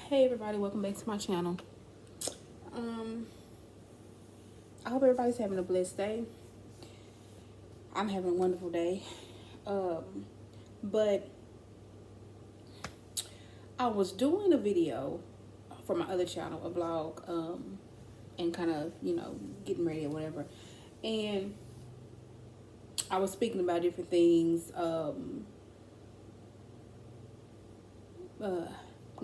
Hey everybody, welcome back to my channel. Um, I hope everybody's having a blessed day. I'm having a wonderful day. But I was doing a video for my other channel, a vlog, and kind of, getting ready or whatever. And I was speaking about different things, uh,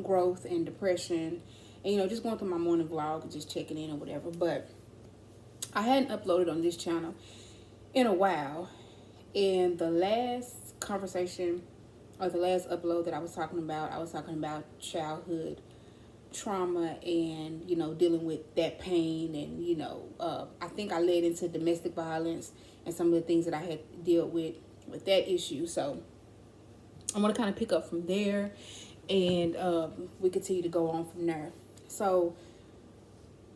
growth and depression, and just going through my morning vlog and just checking in or whatever. But I hadn't uploaded on this channel in a while, and the last conversation or the last upload that I was talking about childhood trauma and dealing with that pain, and I think I led into domestic violence and some of the things that I had dealt with that issue. So I'm going to kind of pick up from there, and we continue to go on from there. So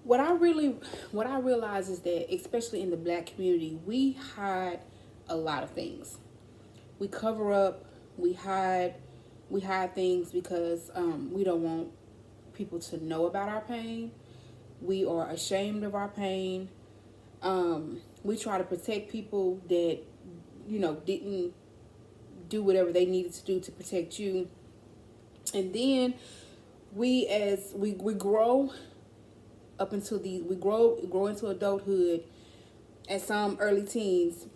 what I realize is that, especially in the Black community, we hide a lot of things. We cover up, we hide things because we don't want people to know about our pain. We are ashamed of our pain. We try to protect people that didn't do whatever they needed to do to protect you. And then we grow up until we grow into adulthood and some early teens,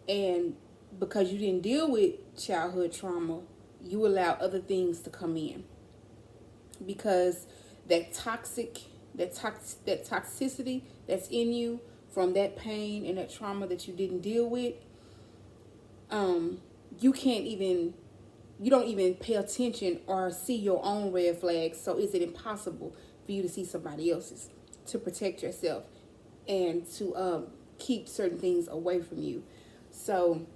and because you didn't deal with childhood trauma, you allow other things to come in, because that toxicity that's in you from that pain and that trauma that you didn't deal with, you don't even pay attention or see your own red flags. So is it impossible for you to see somebody else's, to protect yourself and to keep certain things away from you? So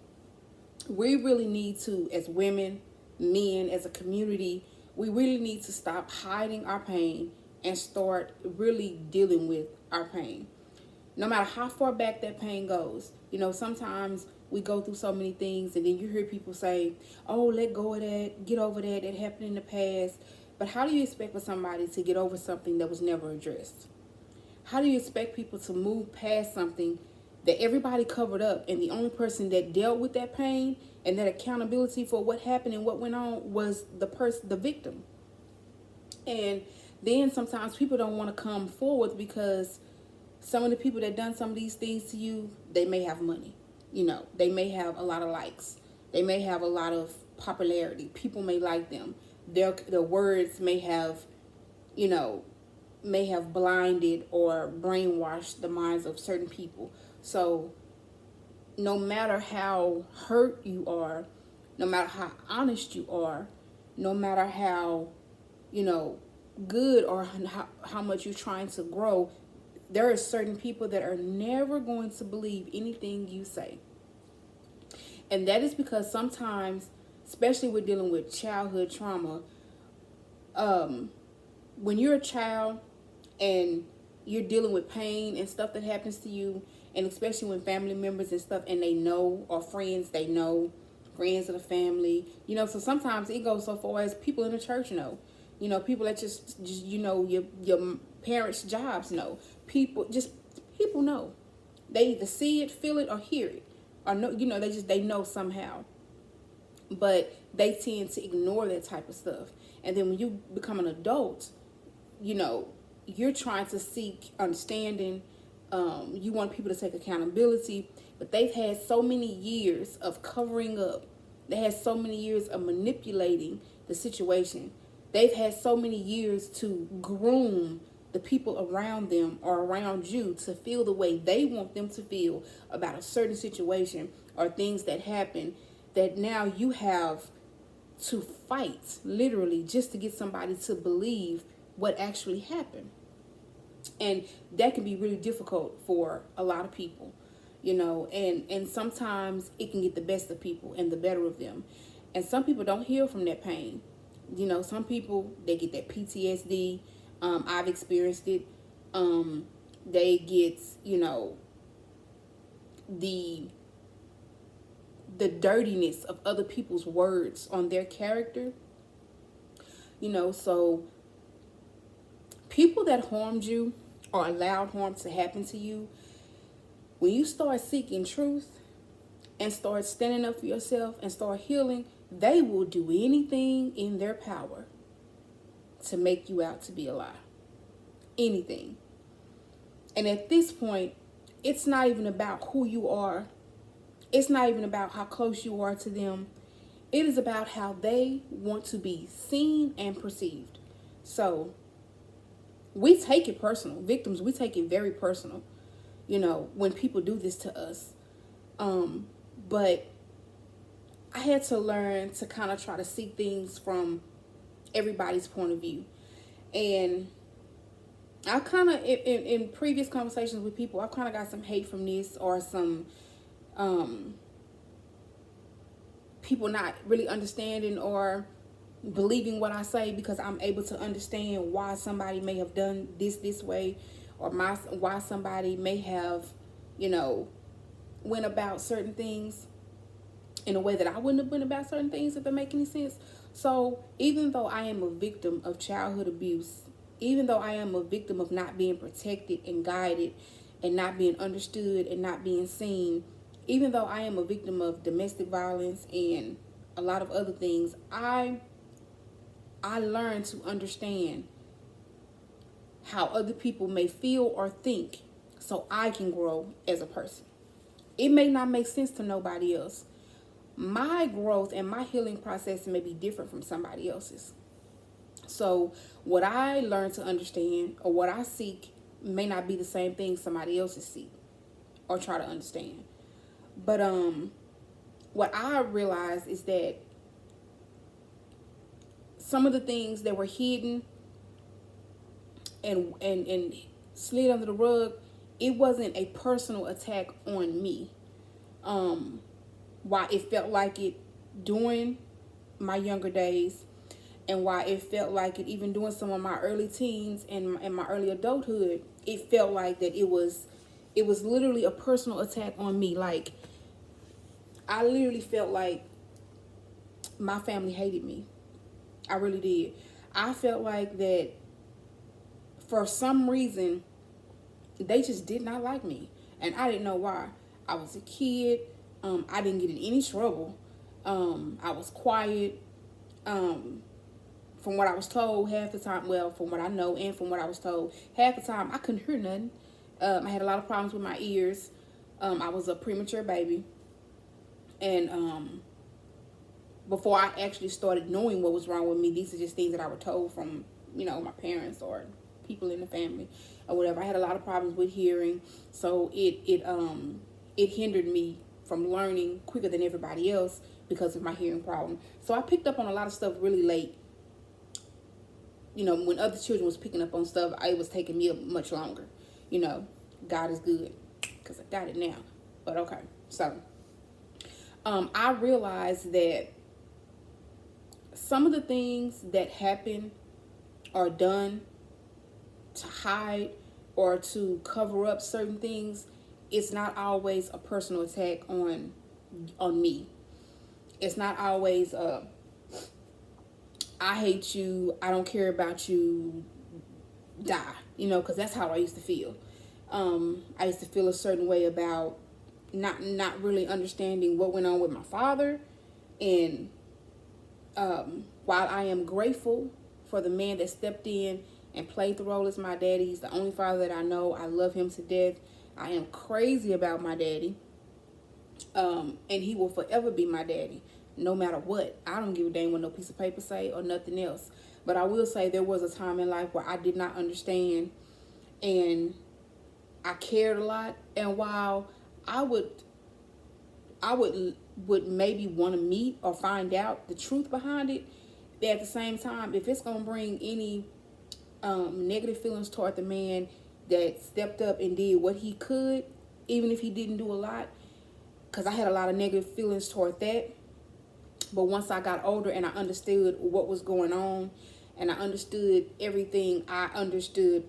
we really need to, as women, men, as a community, we really need to stop hiding our pain and start really dealing with our pain. No matter how far back that pain goes, sometimes we go through so many things, and then you hear people say, oh, let go of that, get over that, that happened in the past. But how do you expect for somebody to get over something that was never addressed? How do you expect people to move past something that everybody covered up, and the only person that dealt with that pain and that accountability for what happened and what went on was the victim? And then sometimes people don't want to come forward because some of the people that done some of these things to you, they may have money. They may have a lot of likes. They may have a lot of popularity. People may like them. Their words you know, may have blinded or brainwashed the minds of certain people. So no matter how hurt you are, no matter how honest you are, no matter how, good or how much you're trying to grow, there are certain people that are never going to believe anything you say. And that is because sometimes, especially with dealing with childhood trauma, when you're a child and you're dealing with pain and stuff that happens to you, and especially when family members and stuff, and they know, or friends, they know, friends of the family, so sometimes it goes so far as people in the church know, people that just your parents' jobs know, people know. They either see it, feel it, or hear it, or know, they know somehow. But they tend to ignore that type of stuff. And then when you become an adult, you're trying to seek understanding. You want people to take accountability, but they've had so many years of covering up. They had so many years of manipulating the situation. They've had so many years to groom the people around them or around you to feel the way they want them to feel about a certain situation or things that happen, that now you have to fight literally just to get somebody to believe what actually happened. And that can be really difficult for a lot of people, and sometimes it can get the best of people and the better of them. And some people don't heal from that pain. Some people, they get that PTSD. I've experienced it. They get, the dirtiness of other people's words on their character. So people that harmed you or allowed harm to happen to you, when you start seeking truth and start standing up for yourself and start healing, they will do anything in their power to make you out to be a lie. Anything. And at this point, it's not even about who you are. It's not even about how close you are to them. It is about how they want to be seen and perceived. So we take it personal. Victims, we take it very personal, when people do this to us. But I had to learn to kind of try to see things from everybody's point of view. And I kind of, in previous conversations with people, I kind of got some hate from this, or some people not really understanding or believing what I say, because I'm able to understand why somebody may have done this way, or why somebody may have, went about certain things in a way that I wouldn't have went about certain things, if that make any sense. So even though I am a victim of childhood abuse, even though I am a victim of not being protected and guided and not being understood and not being seen, even though I am a victim of domestic violence and a lot of other things, I learned to understand how other people may feel or think, so I can grow as a person. It may not make sense to nobody else. My growth and my healing process may be different from somebody else's. So what I learn to understand, or what I seek, may not be the same thing somebody else's seek or try to understand. But what I realized is that some of the things that were hidden and slid under the rug, it wasn't a personal attack on me. Why it felt like it during my younger days, and why it felt like it even during some of my early teens and my early adulthood, it felt like that it was literally a personal attack on me. Like, I literally felt like my family hated me. I really did. I felt like that for some reason they just did not like me, and I didn't know why. I was a kid. I didn't get in any trouble. I was quiet. From what I was told, half the time, well, from what I know and from what I was told, half the time I couldn't hear nothing. I had a lot of problems with my ears. I was a premature baby. And before I actually started knowing what was wrong with me, these are just things that I were told from, my parents or people in the family or whatever. I had a lot of problems with hearing, so it hindered me from learning quicker than everybody else because of my hearing problem. So I picked up on a lot of stuff really late. When other children was picking up on stuff, it was taking me much longer. God is good, because I got it now. But okay, so I realized that some of the things that happen or done to hide or to cover up certain things, it's not always a personal attack on me. It's not always I hate you, I don't care about you, die, because that's how I used to feel. I used to feel a certain way about not really understanding what went on with my father. And while I am grateful for the man that stepped in and played the role as my daddy, he's the only father that I know. I love him to death. I am crazy about my daddy. And he will forever be my daddy, no matter what. I don't give a damn what no piece of paper say or nothing else. But I will say there was a time in life where I did not understand, and I cared a lot. And while I would maybe want to meet or find out the truth behind it, at the same time, if it's gonna bring any negative feelings toward the man that stepped up and did what he could, even if he didn't do a lot, because I had a lot of negative feelings toward that. But once I got older and I understood what was going on, and I understood everything, I understood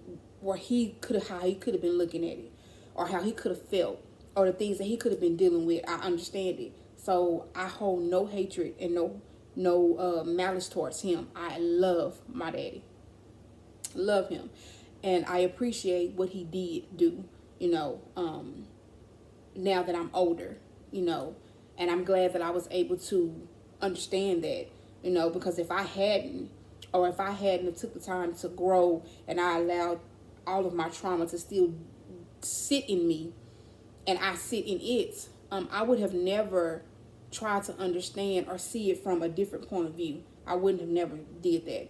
how he could have been looking at it, or how he could have felt, or the things that he could have been dealing with. I understand it. So I hold no hatred and no malice towards him. I love my daddy. Love him. And I appreciate what he did do, you know, now that I'm older, you know, and I'm glad that I was able to understand that, you know, because if I hadn't, or if I hadn't took the time to grow and I allowed all of my trauma to still sit in me and I sit in it, I would have never tried to understand or see it from a different point of view. I wouldn't have never did that.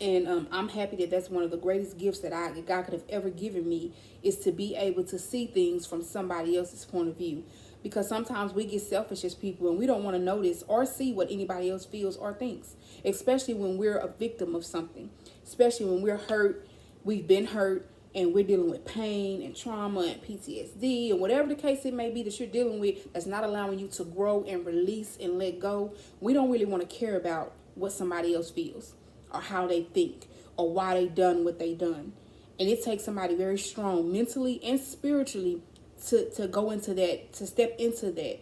And I'm happy that that's one of the greatest gifts that God could have ever given me, is to be able to see things from somebody else's point of view. Because sometimes we get selfish as people and we don't want to notice or see what anybody else feels or thinks, especially when we're a victim of something, especially when we're hurt, we've been hurt, and we're dealing with pain and trauma and PTSD and whatever the case it may be that you're dealing with that's not allowing you to grow and release and let go. We don't really want to care about what somebody else feels or how they think or why they done what they done. And it takes somebody very strong mentally and spiritually to go into that, to step into that,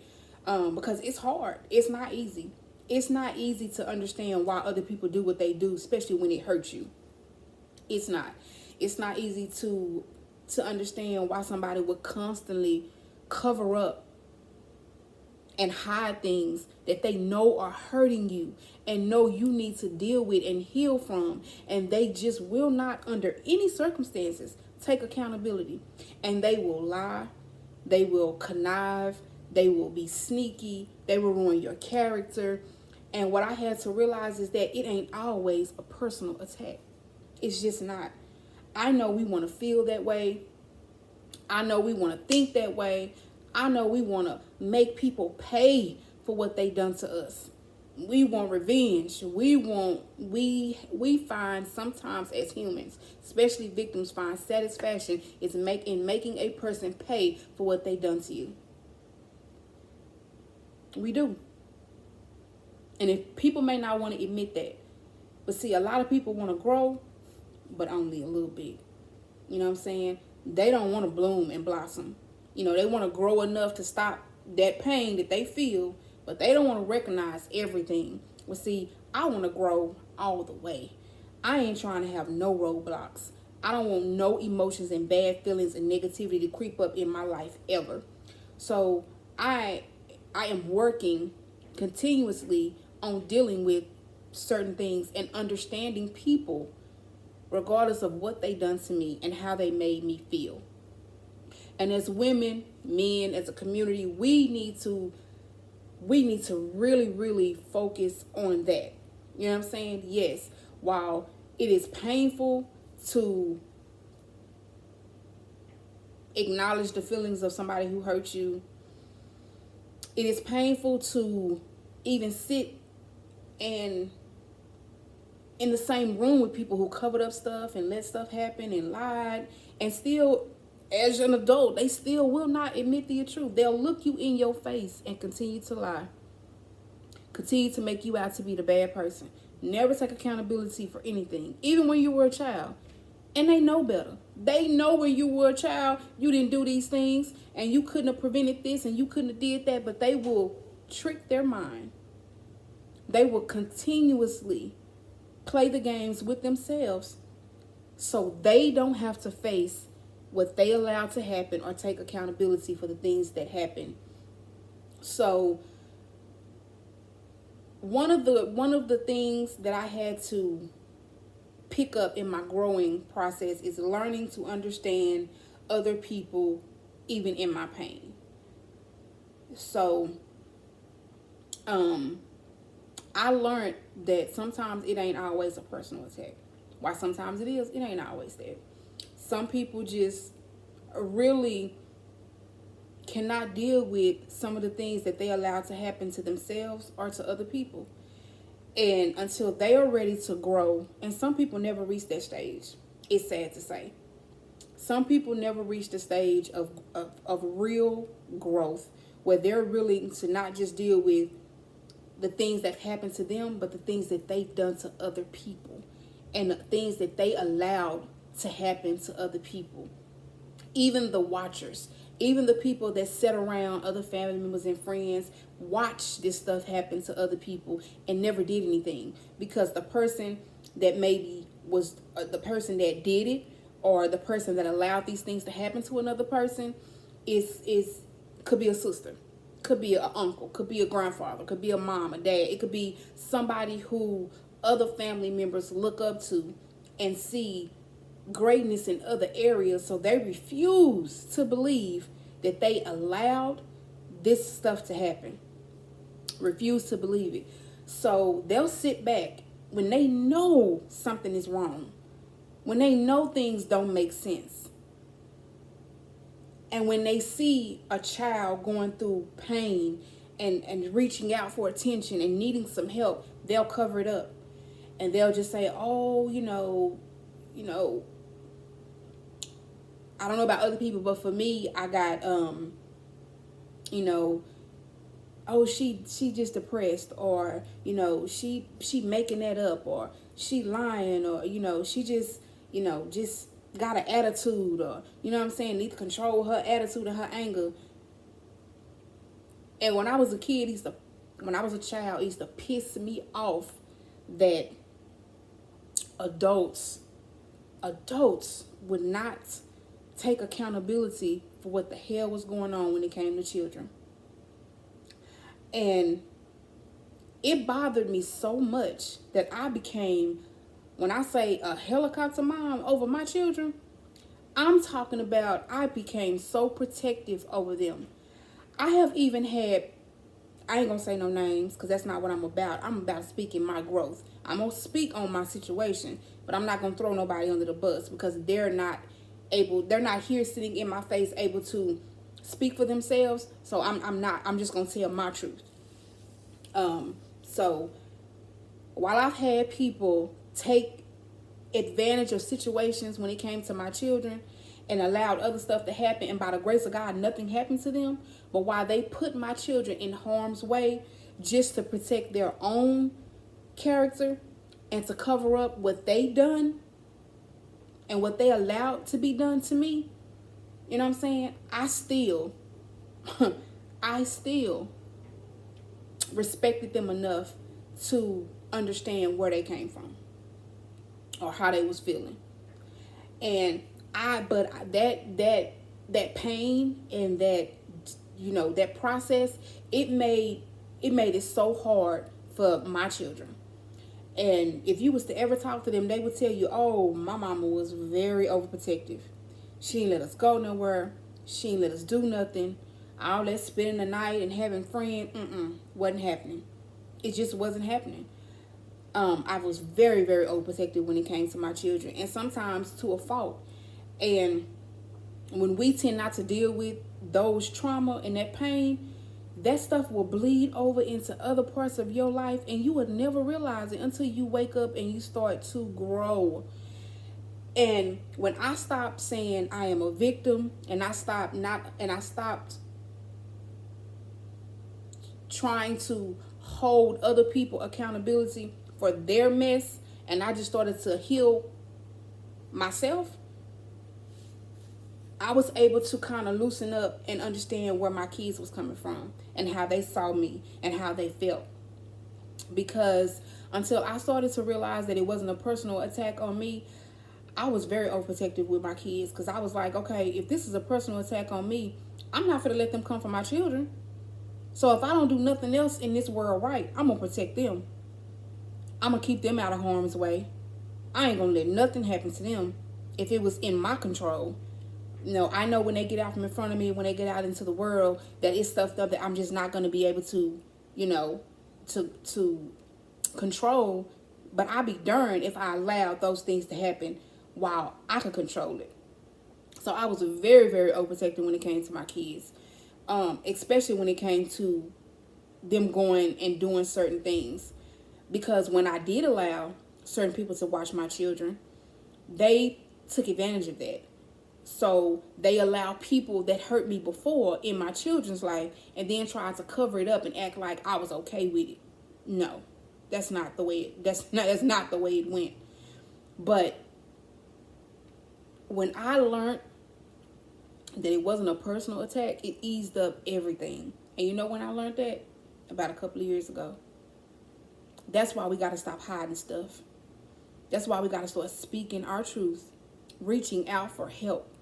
because it's hard. It's not easy. It's not easy to understand why other people do what they do, especially when it hurts you. It's not. It's not easy to understand why somebody would constantly cover up and hide things that they know are hurting you and know you need to deal with and heal from, and they just will not under any circumstances take accountability. And they will lie, they will connive, they will be sneaky, they will ruin your character. And what I had to realize is that it ain't always a personal attack. It's just not. I know we want to feel that way. I know we want to think that way. I know we want to make people pay for what they done to us. We want revenge. We find sometimes as humans, especially victims, find satisfaction in making a person pay for what they done to you. We do. And if people may not want to admit that, but see, a lot of people want to grow, but only a little bit. You know what I'm saying? They don't want to bloom and blossom. You know, they want to grow enough to stop that pain that they feel, but they don't want to recognize everything. Well, see, I want to grow all the way. I ain't trying to have no roadblocks. I don't want no emotions and bad feelings and negativity to creep up in my life ever. So I am working continuously on dealing with certain things and understanding people regardless of what they done to me and how they made me feel. And as women, men, as a community, we need to really, really focus on that. You know what I'm saying? Yes, while it is painful to acknowledge the feelings of somebody who hurt you, it is painful to even sit and in the same room with people who covered up stuff and let stuff happen and lied, and still, as an adult, they still will not admit the truth. They'll look you in your face and continue to lie. Continue to make you out to be the bad person. Never take accountability for anything, even when you were a child. And they know better. They know when you were a child, you didn't do these things, and you couldn't have prevented this, and you couldn't have did that, but they will trick their mind. They will continuously play the games with themselves so they don't have to face what they allowed to happen or take accountability for the things that happen. So one of the things that I had to pick up in my growing process is learning to understand other people even in my pain. So I learned that sometimes it ain't always a personal attack. Why sometimes it is, it ain't always that. Some people just really cannot deal with some of the things that they allow to happen to themselves or to other people. And until they are ready to grow, and some people never reach that stage, it's sad to say. Some people never reach the stage of real growth where they're willing to not just deal with the things that happen to them, but the things that they've done to other people and the things that they allowed to happen to other people. Even the watchers, even the people that sit around other family members and friends, watch this stuff happen to other people and never did anything, because the person that maybe was the person that did it or the person that allowed these things to happen to another person is could be a sister, could be an uncle, could be a grandfather, could be a mom, a dad. It could be somebody who other family members look up to and see greatness in other areas, so they refuse to believe that they allowed this stuff to happen. Refuse to believe it. So they'll sit back when they know something is wrong, when they know things don't make sense, and when they see a child going through pain and reaching out for attention and needing some help, they'll cover it up. And they'll just say, oh, I don't know about other people, but for me, I got, oh, she just depressed, or, she making that up, or she lying, or, she just, just got an attitude, or, what I'm saying, need to control her attitude and her anger. And when I was a kid, when I was a child, it used to piss me off that adults would not take accountability for what the hell was going on when it came to children. And it bothered me so much that I became, when I say a helicopter mom over my children, I'm talking about I became so protective over them. I have even had, I ain't gonna say no names because that's not what I'm about. I'm about speaking my growth. I'm gonna speak on my situation, but I'm not gonna throw nobody under the bus because they're not here sitting in my face able to speak for themselves. So I'm just gonna tell my truth. So while I've had people take advantage of situations when it came to my children and allowed other stuff to happen, and by the grace of God, nothing happened to them, but while they put my children in harm's way just to protect their own character and to cover up what they done and what they allowed to be done to me, you know what I'm saying? I still respected them enough to understand where they came from or how they was feeling. And that pain and that process, it made it so hard for my children. And if you was to ever talk to them, they would tell you, oh, my mama was very overprotective. She didn't let us go nowhere. She didn't let us do nothing. All that spending the night and having friends, wasn't happening. It just wasn't happening. I was very, very overprotective when it came to my children, and sometimes to a fault. And when we tend not to deal with those trauma and that pain, that stuff will bleed over into other parts of your life, and you would never realize it until you wake up and you start to grow. And when I stopped saying I am a victim, and I stopped trying to hold other people accountability for their mess, and I just started to heal myself, I was able to kind of loosen up and understand where my kids was coming from and how they saw me and how they felt. Because until I started to realize that it wasn't a personal attack on me, I was very overprotective with my kids, because I was like, okay, if this is a personal attack on me, I'm not going to let them come for my children. So if I don't do nothing else in this world right, I'm going to protect them. I'm going to keep them out of harm's way. I ain't going to let nothing happen to them if it was in my control. I know when they get out from in front of me, when they get out into the world, that it's stuff that I'm just not going to be able to, to control. But I'd be darned if I allowed those things to happen while I could control it. So I was very, very overprotective when it came to my kids, especially when it came to them going and doing certain things. Because when I did allow certain people to watch my children, they took advantage of that. So they allow people that hurt me before in my children's life and then try to cover it up and act like I was okay with it. No, that's not the way it went. But when I learned that it wasn't a personal attack, it eased up everything. And you know when I learned that? About a couple of years ago. That's why we got to stop hiding stuff. That's why we got to start speaking our truth reaching out for help.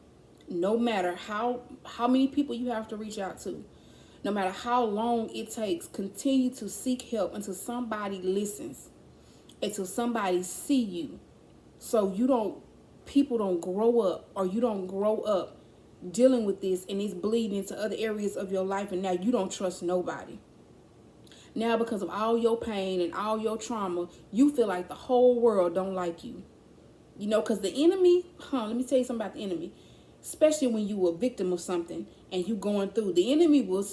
No matter how many people you have to reach out to, no matter how long it takes, continue to seek help until somebody listens, until somebody see you. So people don't grow up, or you don't grow up dealing with this and it's bleeding into other areas of your life, and now you don't trust nobody. Now, because of all your pain and all your trauma, you feel like the whole world don't like you. You know, because the enemy, let me tell you something about the enemy. Especially when you were a victim of something and you going through, the enemy will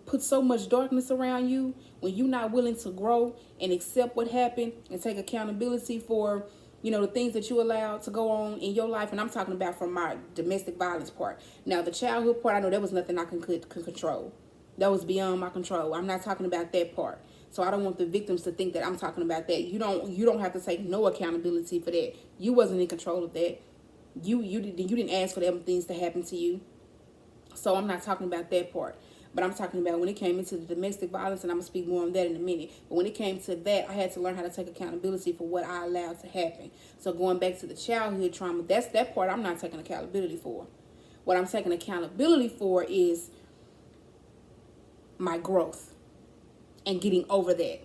put so much darkness around you when you're not willing to grow and accept what happened and take accountability for, the things that you allowed to go on in your life. And I'm talking about from my domestic violence part. Now, the childhood part, I know there was nothing I could control. That was beyond my control. I'm not talking about that part. So I don't want the victims to think that I'm talking about that. You don't have to take no accountability for that. You wasn't in control of that. You didn't ask for them things to happen to you. So I'm not talking about that part. But I'm talking about when it came into the domestic violence, and I'm going to speak more on that in a minute. But when it came to that, I had to learn how to take accountability for what I allowed to happen. So going back to the childhood trauma, that's that part I'm not taking accountability for. What I'm taking accountability for is my growth and getting over that.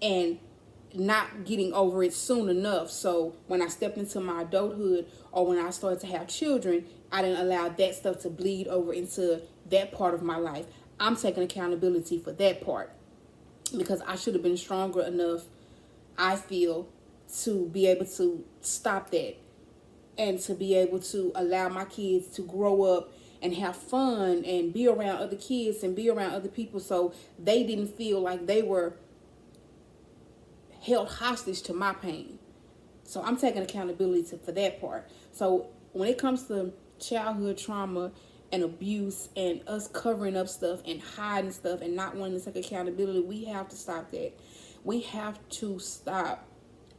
And not getting over it soon enough. So when I stepped into my adulthood, or when I started to have children, I didn't allow that stuff to bleed over into that part of my life. I'm taking accountability for that part, because I should have been stronger enough, I feel, to be able to stop that, and to be able to allow my kids to grow up and have fun and be around other kids and be around other people, so they didn't feel like they were held hostage to my pain. So I'm taking accountability for that part. So when it comes to childhood trauma and abuse and us covering up stuff and hiding stuff and not wanting to take accountability, we have to stop that. We have to stop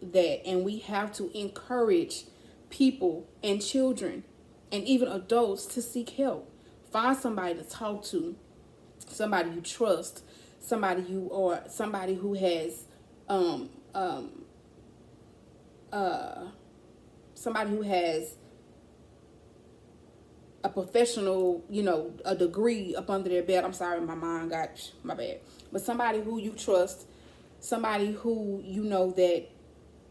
that, and we have to encourage people and children and even adults to seek help. Find somebody to talk to, somebody you trust, somebody who has somebody who has a professional, a degree up under their belt. I'm sorry, my bad. But somebody who you trust, somebody who that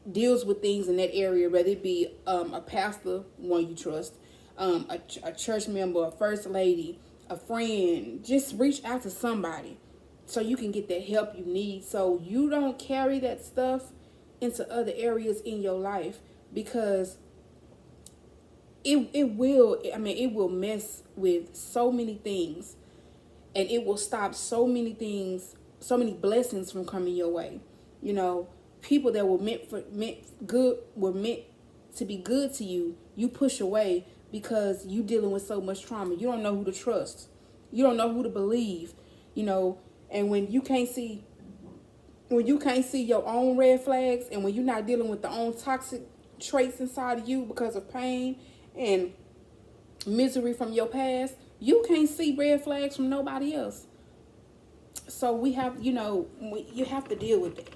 deals with things in that area, whether it be a pastor, one you trust, a church member, a first lady, a friend. Just reach out to somebody so you can get the help you need, so you don't carry that stuff into other areas in your life, because it will mess with so many things, and it will stop so many things, so many blessings from coming your way. People that were meant to be good to you, you push away because you dealing with so much trauma. You don't know who to trust. You don't know who to believe. And when you can't see your own red flags, and when you're not dealing with the own toxic traits inside of you because of pain and misery from your past, you can't see red flags from nobody else. So you have to deal with it.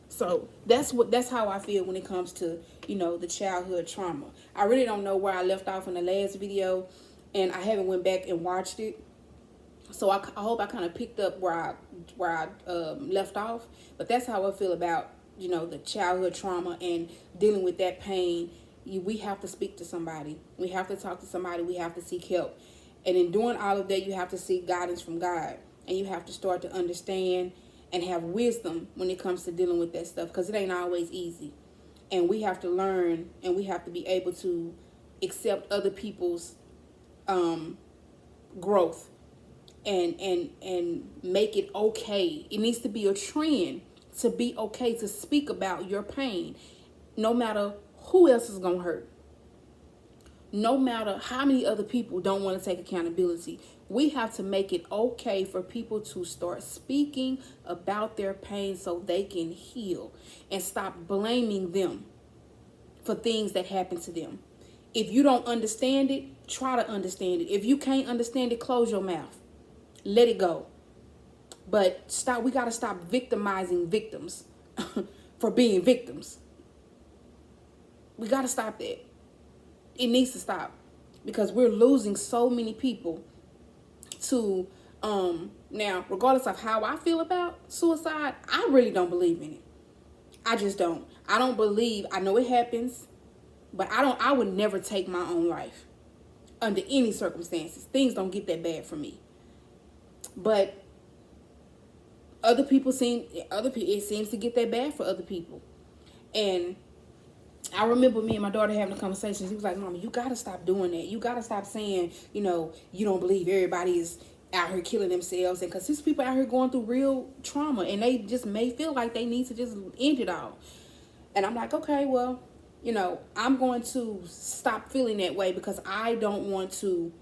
So that's how I feel when it comes to, the childhood trauma. I really don't know where I left off in the last video, and I haven't went back and watched it. So I hope I kind of picked up where I left off. But that's how I feel about, the childhood trauma and dealing with that pain. We have to speak to somebody. We have to talk to somebody. We have to seek help. And in doing all of that, you have to seek guidance from God. And you have to start to understand and have wisdom when it comes to dealing with that stuff, because it ain't always easy. And we have to learn, and we have to be able to accept other people's growth. And make it okay. It needs to be a trend to be okay to speak about your pain, no matter who else is gonna hurt, no matter how many other people don't want to take accountability. We have to make it okay for people to start speaking about their pain so they can heal, and stop blaming them for things that happen to them. If you don't understand it, try to understand it. If you can't understand it, close your mouth. Let it go. But we got to stop victimizing victims for being victims. We got to stop that. It needs to stop because we're losing so many people to now, regardless of how I feel about suicide, I really don't believe in it. I just don't. I don't believe. I know it happens, but I would never take my own life under any circumstances. Things don't get that bad for me. But it seems to get that bad for other people. And I remember me and my daughter having a conversation. She was like, "Mama, you gotta stop doing that. You gotta stop saying, you don't believe everybody is out here killing themselves." And because there's people out here going through real trauma, and they just may feel like they need to just end it all. And I'm like, okay, well, I'm going to stop feeling that way because I don't want to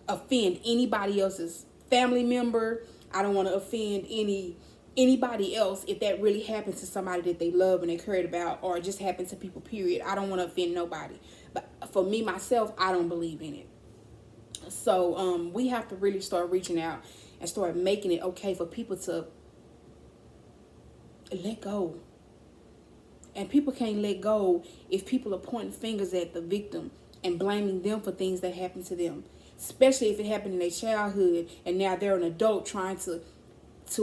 offend anybody else's family member. I don't want to offend anybody else if that really happens to somebody that they love and they cared about, or just happens to people, period. I don't want to offend nobody. But for me, myself, I don't believe in it. So we have to really start reaching out and start making it okay for people to let go. And people can't let go if people are pointing fingers at the victim and blaming them for things that happened to them. Especially if it happened in their childhood and now they're an adult trying to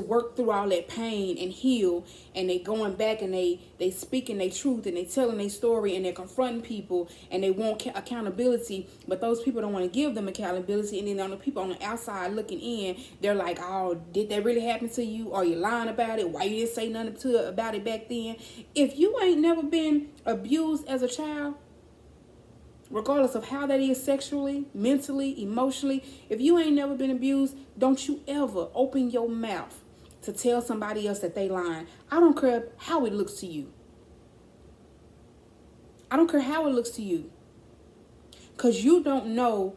work through all that pain and heal, and they going back and they speaking their truth and they telling their story and they're confronting people and they want accountability, but those people don't want to give them accountability. And then on the people on the outside looking in, they're like, "Oh, did that really happen to you? Are you lying about it? Why you didn't say nothing about it back then?" If you ain't never been abused as a child, regardless of how that is, sexually, mentally, emotionally, if you ain't never been abused, don't you ever open your mouth to tell somebody else that they lying. I don't care how it looks to you. I don't care how it looks to you. Because you don't know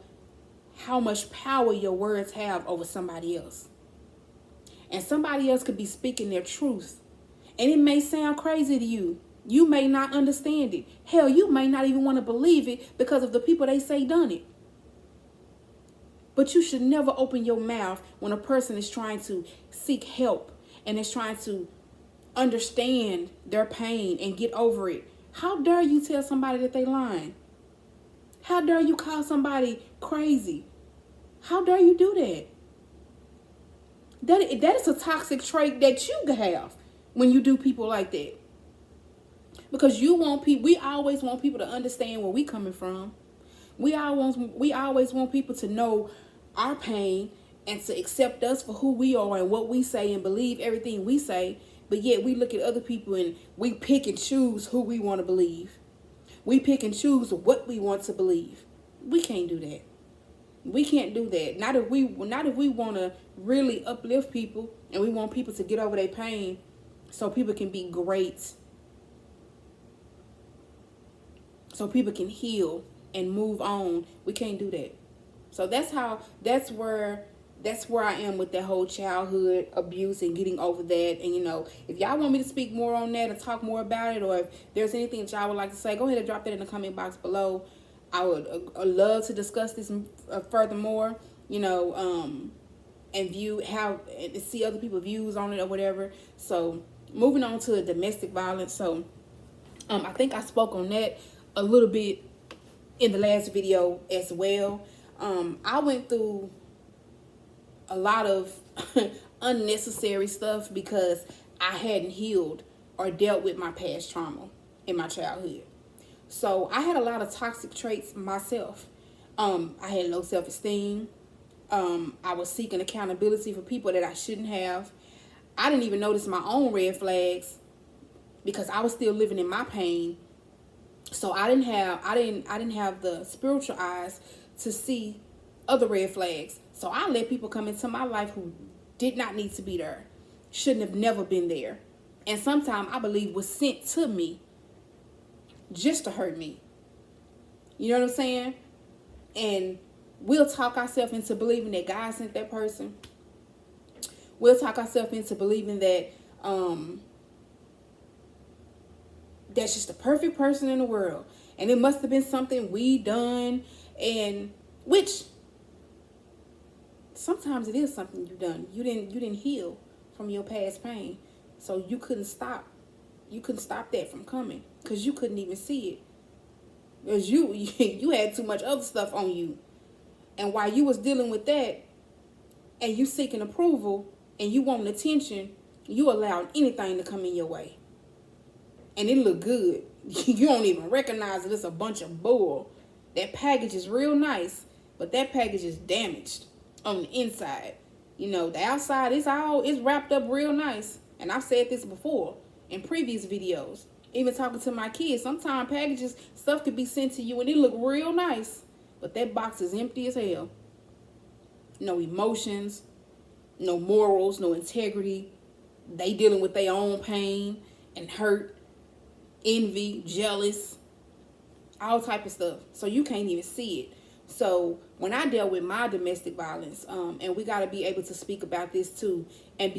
how much power your words have over somebody else. And somebody else could be speaking their truth. And it may sound crazy to you. You may not understand it. Hell, you may not even want to believe it because of the people they say done it. But you should never open your mouth when a person is trying to seek help and is trying to understand their pain and get over it. How dare you tell somebody that they lying? How dare you call somebody crazy? How dare you do that? That is a toxic trait that you have when you do people like that. Because we always want people to understand where we coming from. We always want people to know our pain and to accept us for who we are and what we say and believe everything we say. But yet we look at other people and we pick and choose who we want to believe. We pick and choose what we want to believe. We can't do that. We can't do that. Not if we want to really uplift people and we want people to get over their pain so people can be great. So people can heal and move on. We can't do that. So that's where I am with that whole childhood abuse and getting over that. And if y'all want me to speak more on that and talk more about it, or if there's anything that y'all would like to say, go ahead and drop that in the comment box below. I would love to discuss this furthermore, and see other people's views on it or whatever. So moving on to domestic violence. So I think I spoke on that a little bit in the last video as well. I went through a lot of unnecessary stuff because I hadn't healed or dealt with my past trauma in my childhood. So I had a lot of toxic traits myself. I had low self-esteem. I was seeking accountability for people that I shouldn't have. I didn't even notice my own red flags because I was still living in my pain. So I didn't have the spiritual eyes to see other red flags. So I let people come into my life who did not need to be there, shouldn't have never been there, and sometimes I believe was sent to me just to hurt me. You know what I'm saying? And we'll talk ourselves into believing that God sent that person. We'll talk ourselves into believing that that's just the perfect person in the world, and it must have been something we done, and which sometimes it is something you done. You didn't heal from your past pain, so you couldn't stop that from coming because you couldn't even see it. Because you had too much other stuff on you. And while you was dealing with that and you seeking approval and you wanting attention, you allowed anything to come in your way. And it look good. You don't even recognize that it's a bunch of bull. That package is real nice, but that package is damaged on the inside. You know, the outside it's wrapped up real nice. And I've said this before in previous videos. Even talking to my kids, sometimes packages, stuff could be sent to you and it look real nice, but that box is empty as hell. No emotions, no morals, no integrity. They dealing with their own pain and hurt, envy, jealous, all type of stuff. So you can't even see it. So when I dealt with my domestic violence, and we got to be able to speak about this too, and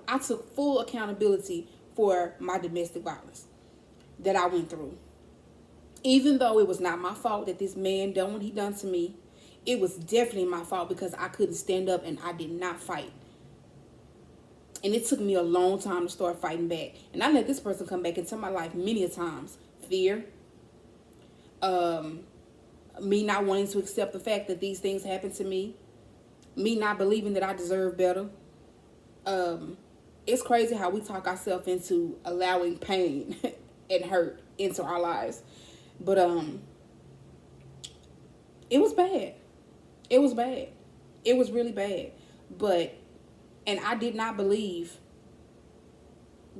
I took full accountability for my domestic violence that I went through. Even though it was not my fault that this man done what he done to me, it was definitely my fault because I couldn't stand up and I did not fight. And it took me a long time to start fighting back. And I let this person come back into my life many a times. Fear. Me not wanting to accept the fact that these things happened to me. Me not believing that I deserve better. It's crazy how we talk ourselves into allowing pain and hurt into our lives. But it was bad. It was bad. It was really bad. And I did not believe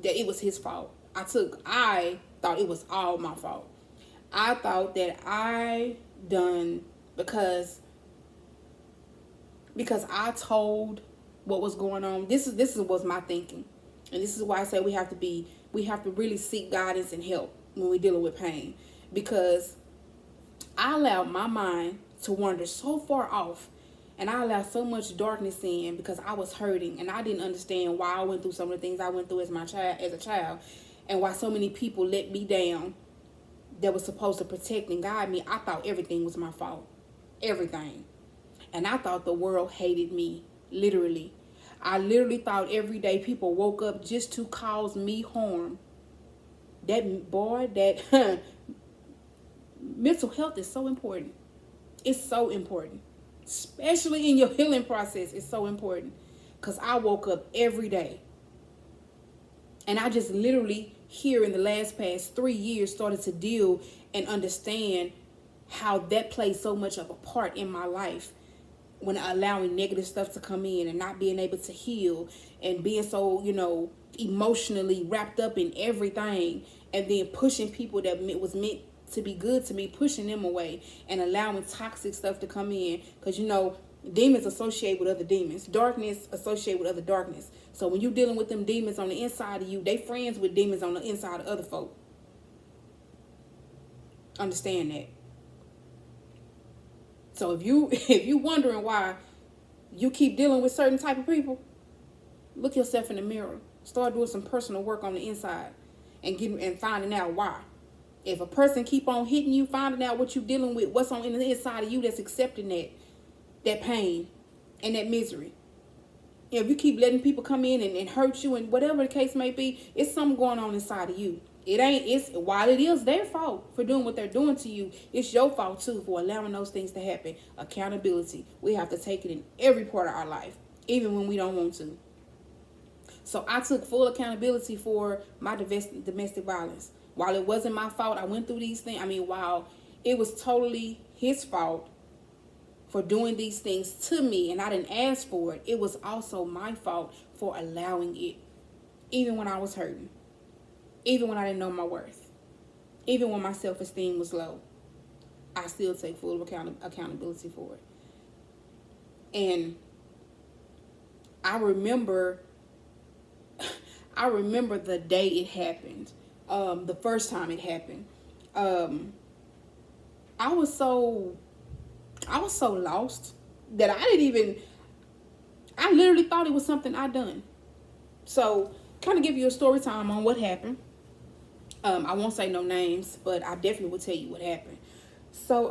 that it was his fault. I thought it was all my fault. I thought that I done because I told what was going on. This was my thinking. And this is why I say we have to really seek guidance and help when we're dealing with pain. Because I allowed my mind to wander so far off, and I allowed so much darkness in because I was hurting and I didn't understand why I went through some of the things I went through as a child, and why so many people let me down that was supposed to protect and guide me. I thought everything was my fault. Everything. And I thought the world hated me. Literally. I literally thought every day people woke up just to cause me harm. That mental health is so important. It's so important. Especially in your healing process, it's so important. Because I woke up every day. And I just literally, here in the past 3 years, started to deal and understand how that plays so much of a part in my life. When allowing negative stuff to come in and not being able to heal and being so, emotionally wrapped up in everything, and then pushing people that was meant to be good to me, pushing them away and allowing toxic stuff to come in. Because, demons associate with other demons. Darkness associate with other darkness. So when you're dealing with them demons on the inside of you, they friends with demons on the inside of other folk. Understand that. So if you wondering why you keep dealing with certain type of people, look yourself in the mirror. Start doing some personal work on the inside and finding out why. If a person keep on hitting you, finding out what you're dealing with, what's on the inside of you that's accepting that pain and that misery. If you keep letting people come in and hurt you and whatever the case may be, it's something going on inside of you. While it is their fault for doing what they're doing to you, it's your fault too for allowing those things to happen. Accountability. We have to take it in every part of our life, even when we don't want to. So I took full accountability for my domestic violence. While it wasn't my fault, I went through these things. While it was totally his fault for doing these things to me and I didn't ask for it, it was also my fault for allowing it. Even when I was hurting. Even when I didn't know my worth. Even when my self-esteem was low. I still take full accountability for it. And I remember the day it happened. The first time it happened. I was so lost that I literally thought it was something I done. So, kind of give you a story time on what happened. I won't say no names, but I definitely will tell you what happened. So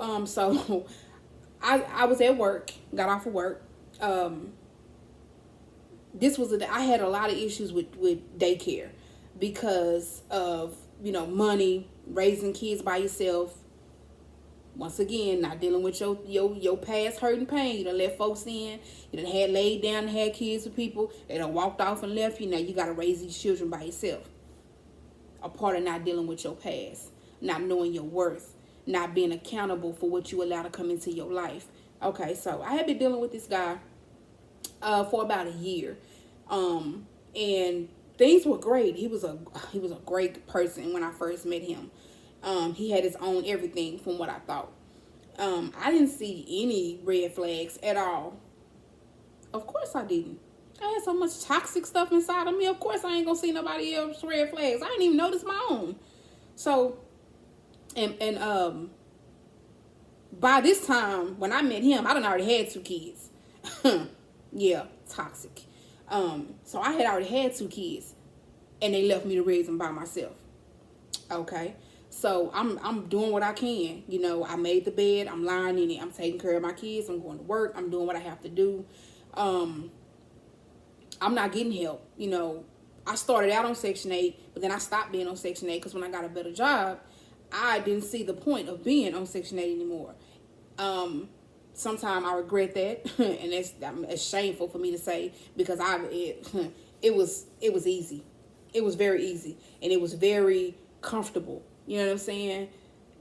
I was at work, got off of work. I had a lot of issues with daycare because of, money, raising kids by yourself, Once again, not dealing with your past hurt and pain. You done let folks in. You done had laid down and had kids with people. They done walked off and left you. Now you got to raise these children by yourself. A part of not dealing with your past. Not knowing your worth. Not being accountable for what you allow to come into your life. Okay, so I had been dealing with this guy for about a year. And things were great. He was a great person when I first met him. He had his own everything from what I thought. I didn't see any red flags at all. Of course I didn't. I had so much toxic stuff inside of me. Of course I ain't gonna see nobody else red flags. I didn't even notice my own. So, and by this time when I met him, I done already had 2 kids. Yeah, toxic. So I had already had 2 kids, and they left me to raise them by myself. Okay. So I'm doing what I can. You know, I made the bed. I'm lying in it. I'm taking care of my kids. I'm going to work. I'm doing what I have to do. I'm not getting help. You know, I started out on Section 8, but then I stopped being on Section 8 because when I got a better job, I didn't see the point of being on Section 8 anymore. Sometimes I regret that, and it's shameful for me to say because it was easy. It was very easy, and it was very comfortable. You know what I'm saying?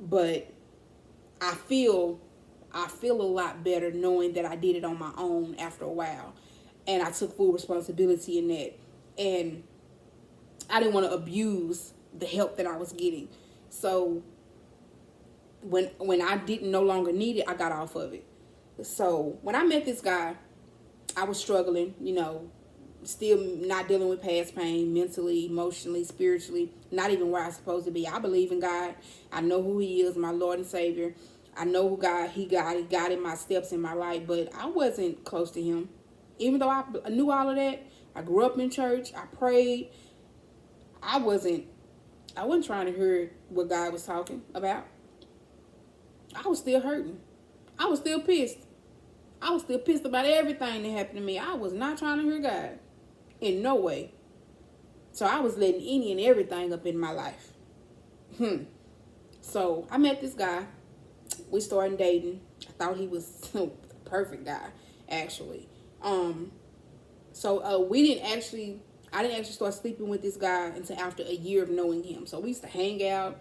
But I feel a lot better knowing that I did it on my own after a while. And I took full responsibility in that. And I didn't want to abuse the help that I was getting. So when I didn't no longer need it, I got off of it. So when I met this guy, I was struggling, you know, still not dealing with past pain, mentally, emotionally, spiritually, not even where I'm supposed to be. I believe in God. I know who he is, my Lord and Savior. I know who he guided my steps in my life, but I wasn't close to him. Even though I knew all of that, I grew up in church, I prayed. I wasn't trying to hear what God was talking about. I was still hurting. I was still pissed. I was still pissed about everything that happened to me. I was not trying to hear God. In no way. So I was letting any and everything up in my life. So I met this guy. We started dating. I thought he was the perfect guy, actually. So I didn't actually start sleeping with this guy until after a year of knowing him. So we used to hang out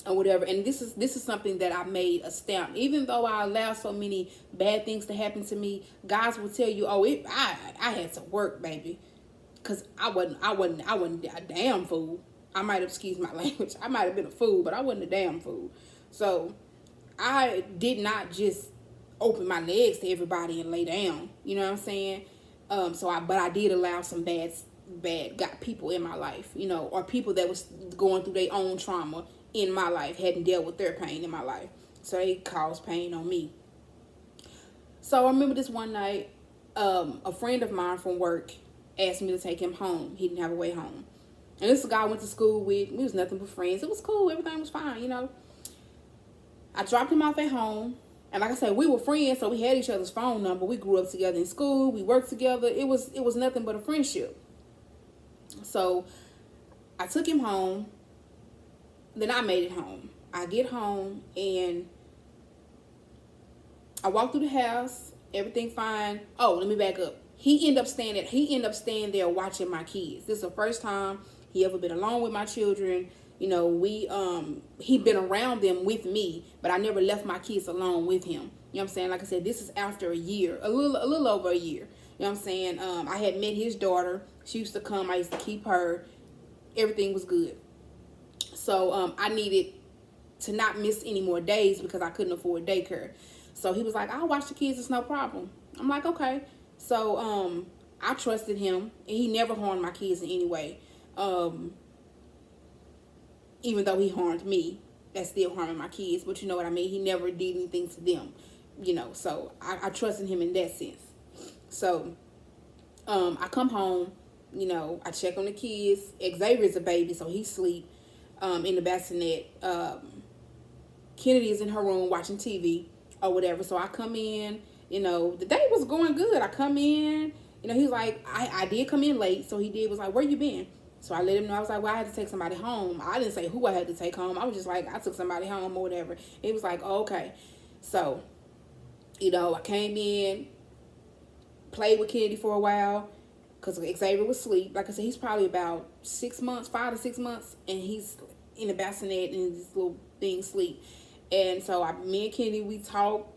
or whatever. And this is something that I made a stamp. Even though I allowed so many bad things to happen to me, guys will tell you, I had to work, baby. Cause I wasn't a damn fool. I might have, excuse my language, I might have been a fool, but I wasn't a damn fool. So I did not just open my legs to everybody and lay down. You know what I'm saying? But I did allow some bad got people in my life, you know, or people that was going through their own trauma in my life, hadn't dealt with their pain in my life. So they caused pain on me. So I remember this one night, a friend of mine from work asked me to take him home. He didn't have a way home. And this guy I went to school with. We was nothing but friends. It was cool. Everything was fine, you know. I dropped him off at home. And like I said, we were friends, so we had each other's phone number. We grew up together in school. We worked together. It was nothing but a friendship. So I took him home. Then I made it home. I get home and I walk through the house. Everything fine. Oh, let me back up. He ended up staying there watching my kids. This is the first time he ever been alone with my children. You know, he'd been around them with me, but I never left my kids alone with him. You know what I'm saying? Like I said, this is after a year, a little over a year. You know what I'm saying? I had met his daughter. She used to come. I used to keep her. Everything was good. So I needed to not miss any more days because I couldn't afford daycare. So he was like, I'll watch the kids. It's no problem. I'm like, okay. So I trusted him, and he never harmed my kids in any way. Even though he harmed me, that's still harming my kids. But you know what I mean? He never did anything to them, you know. So I trusted him in that sense. So I come home, you know, I check on the kids. Xavier's a baby, so he sleep in the bassinet. Kennedy is in her room watching TV or whatever. So I come in, you know, the day was going good. I come in, you know, he's like, I did come in late. So he was like, where you been? So I let him know. I was like, well, I had to take somebody home. I didn't say who I had to take home. I was just like, I took somebody home or whatever. He was like, oh, okay. So, I came in, played with Kennedy for a while because Xavier was asleep. Like I said, he's probably about 6 months, 5 to 6 months, and he's in the bassinet and this little thing sleep. And so me and Kennedy, we talk.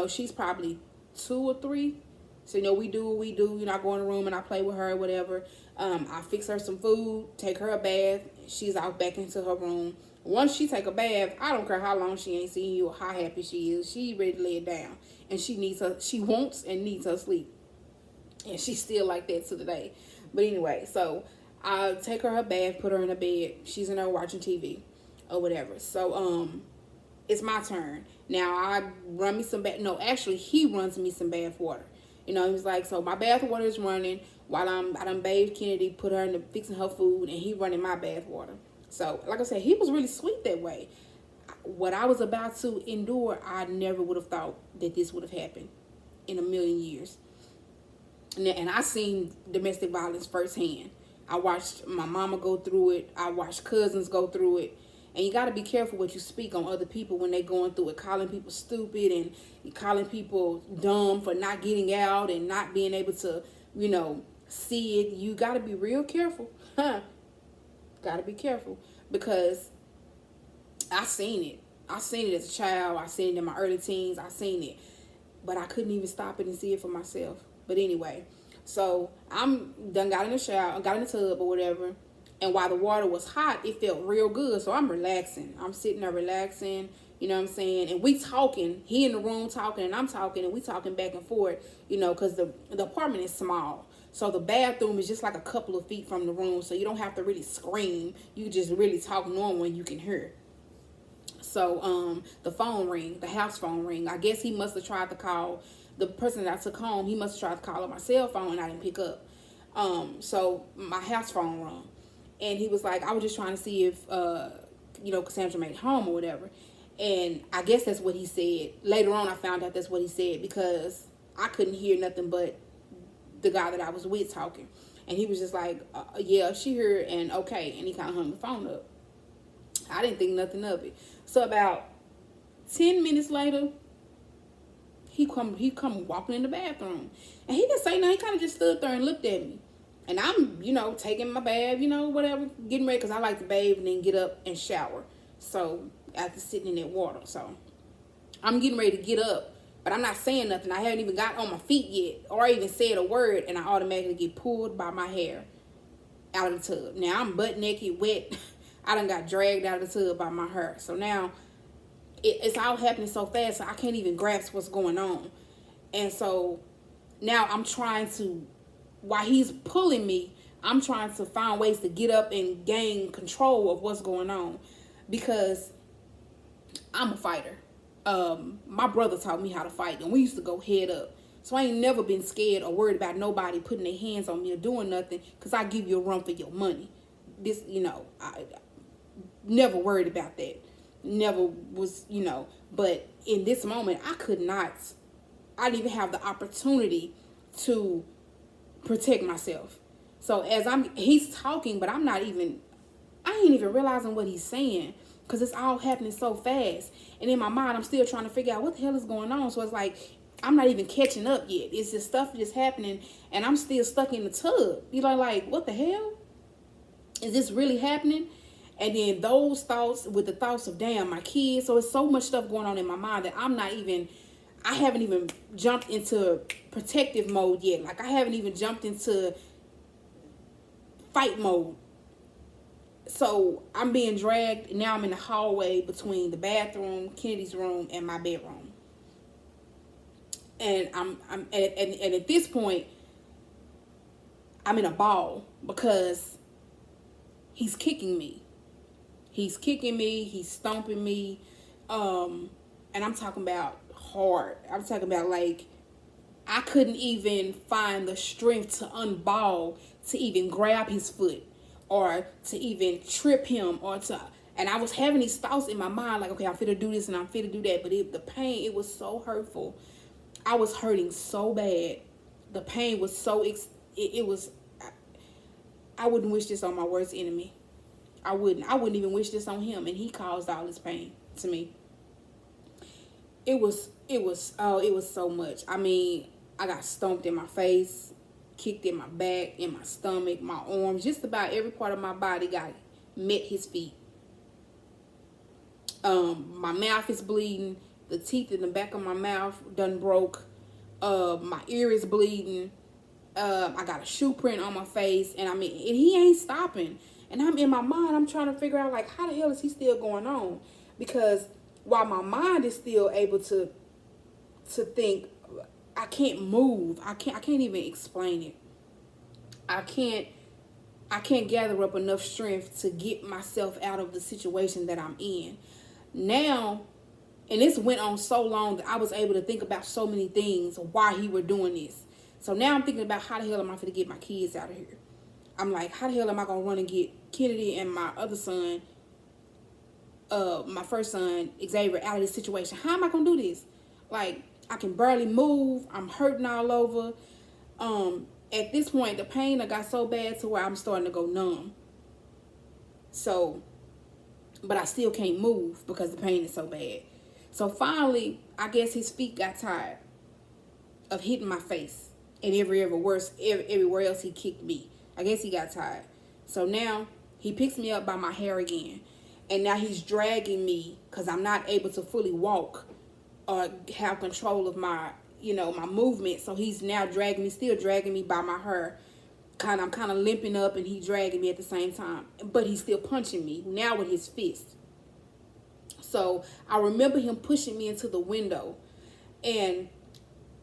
She's probably 2 or 3. So, we do what we do. I go in the room and I play with her, whatever. I fix her some food, take her a bath. She's out back into her room. Once she take a bath, I don't care how long she ain't seen you or how happy she is. She ready to lay it down. And she wants and needs her sleep. And she's still like that to today. But anyway, so I take her bath, put her in a bed. She's in there watching TV or whatever. So, it's my turn. Now, I run me some bath. No, actually, he runs me some bath water. He was like, so my bath water is running while I done bathed Kennedy, put her in the fixing her food, and he running my bath water. So, like I said, he was really sweet that way. What I was about to endure, I never would have thought that this would have happened in a million years. And I seen domestic violence firsthand. I watched my mama go through it. I watched cousins go through it. And you got to be careful what you speak on other people when they're going through it, calling people stupid and calling people dumb for not getting out and not being able to, see it. You got to be real careful. Got to be careful because I seen it. I seen it as a child. I seen it in my early teens. I seen it. But I couldn't even stop it and see it for myself. But anyway, so I'm done got in the shower, got in the tub or whatever. And while the water was hot, it felt real good. So I'm relaxing. I'm sitting there relaxing. You know what I'm saying? And we talking. He in the room talking and I'm talking. And we talking back and forth, because the apartment is small. So the bathroom is just like a couple of feet from the room. So you don't have to really scream. You just really talk normal and you can hear. So the phone ring, the house phone ring. I guess he must have tried to call the person that I took home. He must have tried to call on my cell phone and I didn't pick up. So my house phone rung. And he was like, I was just trying to see if, Cassandra made it home or whatever. And I guess that's what he said. Later on, I found out that's what he said because I couldn't hear nothing but the guy that I was with talking. And he was just like, yeah, she heard and okay. And he kind of hung the phone up. I didn't think nothing of it. So about 10 minutes later, he come walking in the bathroom. And he didn't say nothing. He kind of just stood there and looked at me. And I'm, taking my bath, whatever, getting ready because I like to bathe and then get up and shower. So, after sitting in that water. So, I'm getting ready to get up, but I'm not saying nothing. I haven't even got on my feet yet or even said a word, and I automatically get pulled by my hair out of the tub. Now, I'm butt naked, wet. I done got dragged out of the tub by my hair. So, now, it's all happening so fast, so I can't even grasp what's going on. And so, now I'm trying to... While he's pulling me, I'm trying to find ways to get up and gain control of what's going on because I'm a fighter. My brother taught me how to fight and we used to go head up. So I ain't never been scared or worried about nobody putting their hands on me or doing nothing because I give you a run for your money. This, I never worried about that. Never was, but in this moment, I didn't even have the opportunity to protect myself. So as he's talking, but I ain't even realizing what he's saying because it's all happening so fast. And in my mind, I'm still trying to figure out what the hell is going on. So it's like, I'm not even catching up yet. It's just stuff just happening and I'm still stuck in the tub. Like, what the hell? Is this really happening? And then those thoughts with the thoughts of, damn, my kids. So it's so much stuff going on in my mind that I haven't even jumped into protective mode yet. Like, I haven't even jumped into fight mode. So, I'm being dragged. Now I'm in the hallway between the bathroom, Kennedy's room, and my bedroom. And and at this point, I'm in a ball because he's kicking me. He's kicking me. He's stomping me. And I'm talking about hard. I'm talking about like I couldn't even find the strength to unball to even grab his foot or to even trip him and I was having these thoughts in my mind like, okay, I'm finna do this and I'm finna do that, but the pain, it was so hurtful. I was hurting so bad. The pain was so I wouldn't wish this on my worst enemy. I wouldn't. I wouldn't even wish this on him, and he caused all this pain to me. It was so much. I mean, I got stomped in my face, kicked in my back, in my stomach, my arms, just about every part of my body got met his feet. My mouth is bleeding. The teeth in the back of my mouth done broke. My ear is bleeding. I got a shoe print on my face, and and he ain't stopping. And I'm in my mind, I'm trying to figure out, like, how the hell is he still going on? Because while my mind is still able to think, I can't move. I can't even explain it. I can't gather up enough strength to get myself out of the situation that I'm in. Now, and this went on so long that I was able to think about so many things why he were doing this. So now I'm thinking about how the hell am I going to get my kids out of here? I'm like, how the hell am I going to run and get Kennedy and my other son, my first son, Xavier, out of this situation? How am I going to do this? Like, I can barely move. I'm hurting all over. At this point, the pain got so bad to where I'm starting to go numb. So, but I still can't move because the pain is so bad. So finally, I guess his feet got tired of hitting my face and everywhere else he kicked me. I guess he got tired. So now he picks me up by my hair again. And now he's dragging me because I'm not able to fully walk or have control of my, my movement. So he's now still dragging me by my hair. I'm kind of limping up and he's dragging me at the same time. But he's still punching me, now with his fist. So I remember him pushing me into the window. And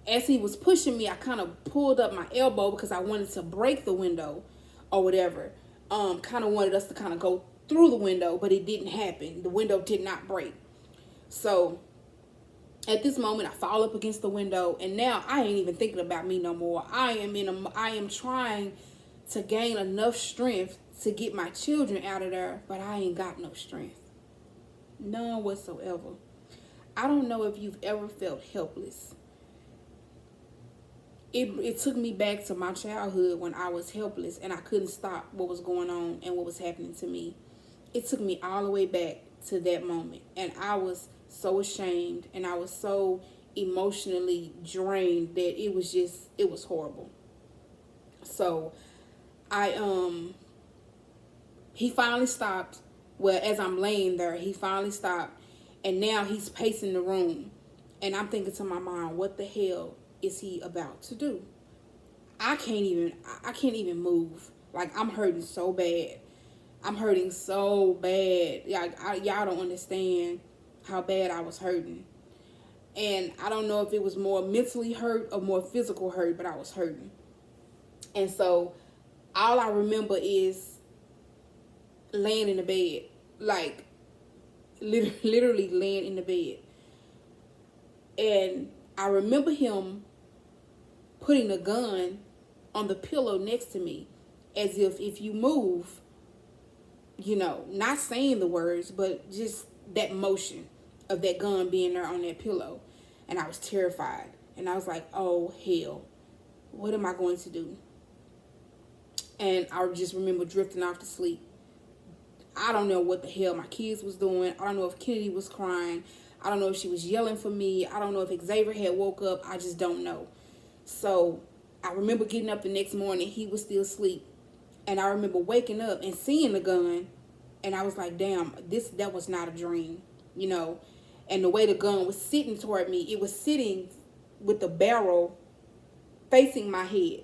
as he was pushing me, I kind of pulled up my elbow because I wanted to break the window or whatever. Kind of wanted us to kind of go through the window, but it didn't happen. The window did not break. So at this moment, I fall up against the window, and now I ain't even thinking about me no more. I am trying to gain enough strength to get my children out of there, but I ain't got no strength. None whatsoever. I don't know if you've ever felt helpless. It took me back to my childhood when I was helpless and I couldn't stop what was going on and what was happening to me. It took me all the way back to that moment. And I was so ashamed and I was so emotionally drained that it was horrible. So he finally stopped. Well, as I'm laying there, he finally stopped. And now he's pacing the room. And I'm thinking to my mind, what the hell is he about to do? I can't even move. Like, I'm hurting so bad. I'm hurting so bad. Y'all don't understand how bad I was hurting. And I don't know if it was more mentally hurt or more physical hurt, but I was hurting. And so all I remember is laying in the bed. Like, literally laying in the bed. And I remember him putting a gun on the pillow next to me, as if you move, not saying the words, but just that motion of that gun being there on that pillow. And I was terrified. And I was like, oh, hell, what am I going to do? And I just remember drifting off to sleep. I don't know what the hell my kids was doing. I don't know if Kennedy was crying. I don't know if she was yelling for me. I don't know if Xavier had woke up. I just don't know. So I remember getting up the next morning. He was still asleep. And I remember waking up and seeing the gun. And I was like, damn, that was not a dream, And the way the gun was sitting toward me, it was sitting with the barrel facing my head.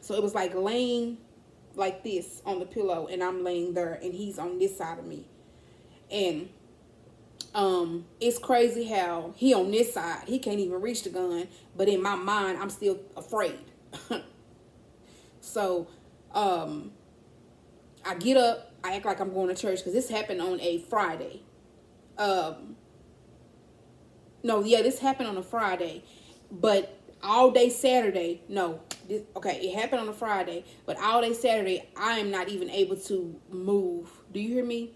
So it was like laying like this on the pillow, and I'm laying there, and he's on this side of me. And it's crazy how he on this side, he can't even reach the gun, but in my mind, I'm still afraid. So I get up, I act like I'm going to church, because this happened on a Friday. This happened on a Friday, but all day Saturday, it happened on a Friday, but all day Saturday, I am not even able to move. Do you hear me?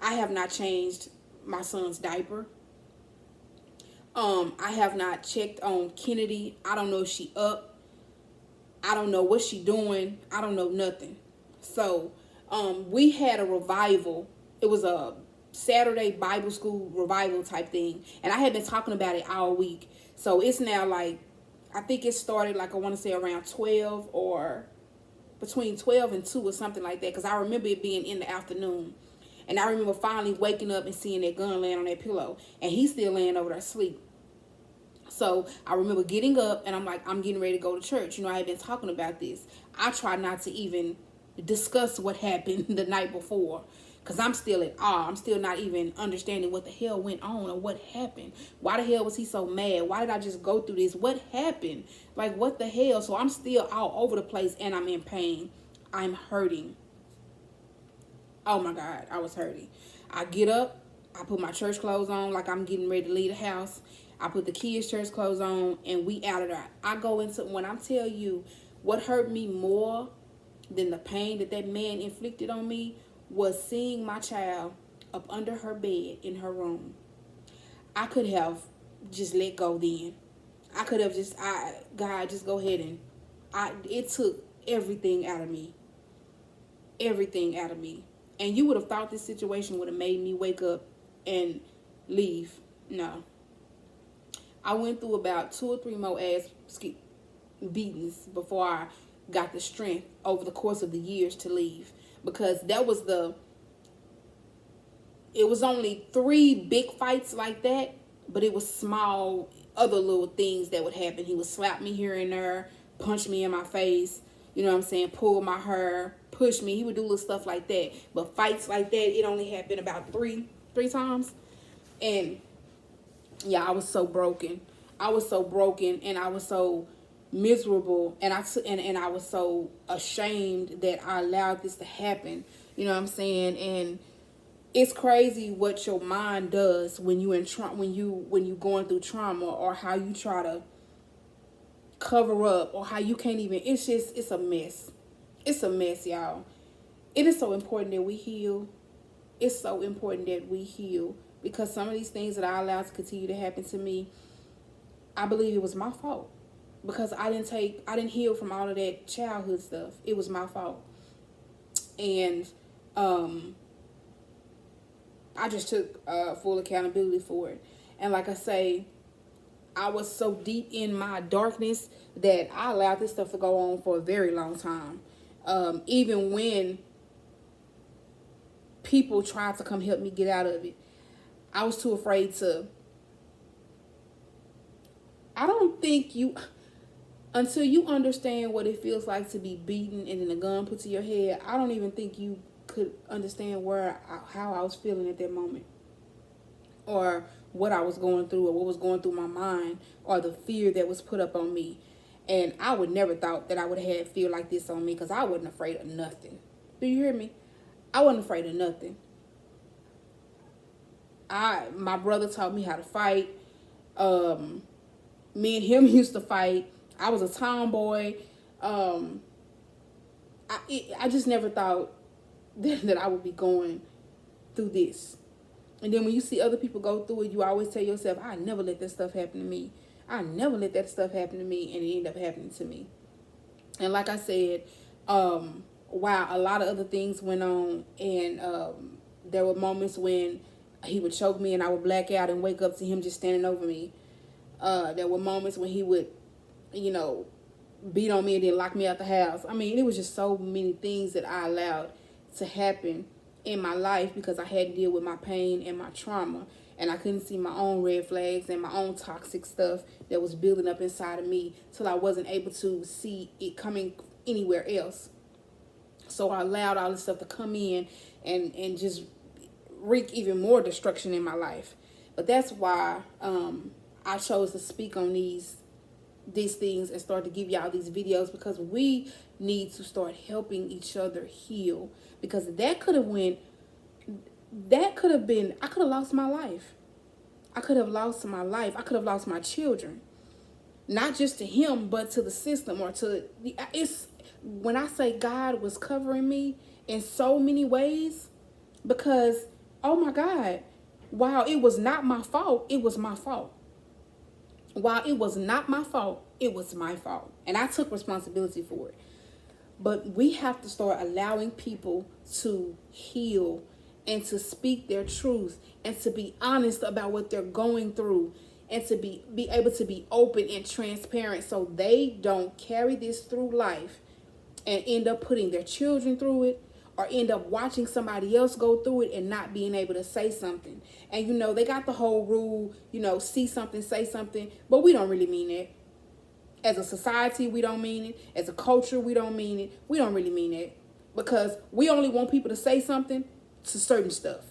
I have not changed my son's diaper. I have not checked on Kennedy. I don't know if she up. I don't know what she doing. I don't know nothing. So we had a revival. It was a Saturday Bible school revival type thing. And I had been talking about it all week. So it's now like, I think it started like, I want to say around 12 or between 12 and 2 or something like that. Because I remember it being in the afternoon. And I remember finally waking up and seeing that gun laying on that pillow. And he's still laying over there asleep. So I remember getting up and I'm like, I'm getting ready to go to church. You know, I had been talking about this. I try not to even discuss what happened the night before, because I'm still at awe. I'm still not even understanding what the hell went on or what happened. Why the hell was he so mad? Why did I just go through this? What happened? Like, what the hell? So I'm still all over the place and I'm in pain. I'm hurting. Oh my God, I was hurting. I get up, I put my church clothes on like I'm getting ready to leave the house. I put the kids' church clothes on and we out of there. I go into, when I tell you what hurt me more than the pain that that man inflicted on me was seeing my child up under her bed in her room. I could have just let go then. I could have just, God, just go ahead and, it took everything out of me. Everything out of me. And you would have thought this situation would have made me wake up and leave. No. I went through about 2 or 3 more ass beatings before I got the strength over the course of the years to leave. Because that was it was only 3 big fights like that, but it was small other little things that would happen. He would slap me here and there, punch me in my face, you know what I'm saying, pull my hair, push me. He would do little stuff like that. But fights like that, it only happened about three times. And yeah, I was so broken. I was so broken and I was so miserable, and I was so ashamed that I allowed this to happen. You know what I'm saying? And it's crazy what your mind does when you in when you going through trauma, or how you try to cover up, or how you can't even, it's a mess. It's a mess, y'all. It is so important that we heal. It's so important that we heal, because some of these things that I allowed to continue to happen to me, I believe it was my fault, because I didn't heal from all of that childhood stuff. It was my fault. And I just took full accountability for it. And like I say, I was so deep in my darkness that I allowed this stuff to go on for a very long time. Even when people tried to come help me get out of it, I was too afraid to. I don't think until you understand what it feels like to be beaten and then a gun put to your head, I don't even think you could understand how I was feeling at that moment, or what I was going through, or what was going through my mind, or the fear that was put up on me. And I would never thought that I would have fear like this on me, because I wasn't afraid of nothing. Do you hear me? I wasn't afraid of nothing. My brother taught me how to fight. Me and him used to fight. I was a tomboy. I just never thought that I would be going through this. And then when you see other people go through it, you always tell yourself, I never let that stuff happen to me. I never let that stuff happen to me, and it ended up happening to me. And like I said, wow, a lot of other things went on, and there were moments when he would choke me and I would black out and wake up to him just standing over me. There were moments when he would, beat on me and then lock me out the house. I mean, it was just so many things that I allowed to happen in my life, because I had to deal with my pain and my trauma, and I couldn't see my own red flags and my own toxic stuff that was building up inside of me, till I wasn't able to see it coming anywhere else. So I allowed all this stuff to come in and just wreak even more destruction in my life. But that's why I chose to speak on these things and start to give y'all these videos, because we need to start helping each other heal. Because that could have been, I could have lost my life. I could have lost my life. I could have lost my children. Not just to him, but to the system, or to when I say God was covering me in so many ways, because, oh my God, while it was not my fault, it was my fault. While it was not my fault, it was my fault. And I took responsibility for it. But we have to start allowing people to heal and to speak their truth and to be honest about what they're going through and to be able to be open and transparent so they don't carry this through life and end up putting their children through it or end up watching somebody else go through it and not being able to say something. And they got the whole rule, see something, say something, but we don't really mean that. As a society, we don't mean it. As a culture, we don't mean it. We don't really mean it because we only want people to say something to certain stuff.